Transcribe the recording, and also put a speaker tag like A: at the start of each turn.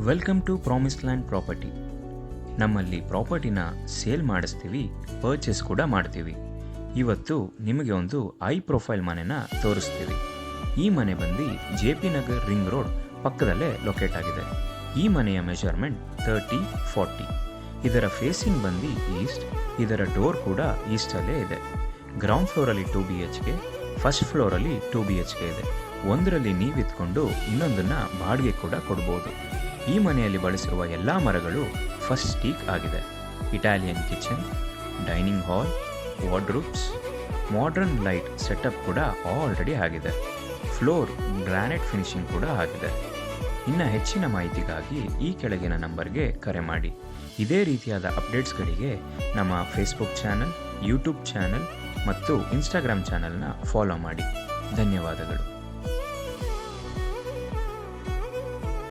A: Welcome to promise land property. ನಮ್ಮಲ್ಲಿ ಪ್ರಾಪರ್ಟಿನ sale ಮಾಡಿಸ್ತೀವಿ, ಪರ್ಚೇಸ್ ಕೂಡ ಮಾಡ್ತೀವಿ. ಇವತ್ತು ನಿಮಗೆ ಒಂದು ಐ ಪ್ರೊಫೈಲ್ ಮನೆನ ತೋರಿಸ್ತೀವಿ. ಈ ಮನೆ ಬಂದು JP ನಗರ್ ರಿಂಗ್ ರೋಡ್ ಪಕ್ಕದಲ್ಲೇ ಲೊಕೇಟ್ ಆಗಿದೆ. ಈ ಮನೆಯ ಮೆಜರ್ಮೆಂಟ್ 30-40. ಇದರ ಫೇಸಿಂಗ್ ಬಂದು ಈಸ್ಟ್. ಇದರ ಡೋರ್ ಕೂಡ ಈಸ್ಟಲ್ಲೇ ಇದೆ. ಗ್ರೌಂಡ್ ಫ್ಲೋರಲ್ಲಿ 2 BHK, ಫಸ್ಟ್ ಫ್ಲೋರಲ್ಲಿ 2 BHK ಇದೆ. ಒಂದರಲ್ಲಿ ನೀವಿತ್ಕೊಂಡು ಇನ್ನೊಂದನ್ನ ಬಾಡಿಗೆ ಕೂಡ ಕೊಡ್ಬೋದು. ಈ ಮನೆಯಲ್ಲಿ ಬಳಸಿರುವ ಎಲ್ಲ ಮರಗಳು ಫಸ್ಟ್ ಟೀಕ್ ಆಗಿದೆ. Italian kitchen, dining hall, wardrobes, modern light setup ಕೂಡ ಆಲ್ರೆಡಿ ಆಗಿದೆ. ಫ್ಲೋರ್ ಗ್ರಾನೈಟ್ ಫಿನಿಶಿಂಗ್ ಕೂಡ ಆಗಿದೆ. ಇನ್ನು ಹೆಚ್ಚಿನ ಮಾಹಿತಿಗಾಗಿ ಈ ಕೆಳಗಿನ ನಂಬರ್ಗೆ ಕರೆ ಮಾಡಿ. ಇದೇ ರೀತಿಯಾದ ಅಪ್ಡೇಟ್ಸ್ಗಳಿಗೆ ನಮ್ಮ ಫೇಸ್ಬುಕ್ ಚಾನಲ್, ಯೂಟ್ಯೂಬ್ ಚಾನಲ್ ಮತ್ತು ಇನ್ಸ್ಟಾಗ್ರಾಮ್ ಚಾನಲ್ನ ಫಾಲೋ ಮಾಡಿ. ಧನ್ಯವಾದಗಳು.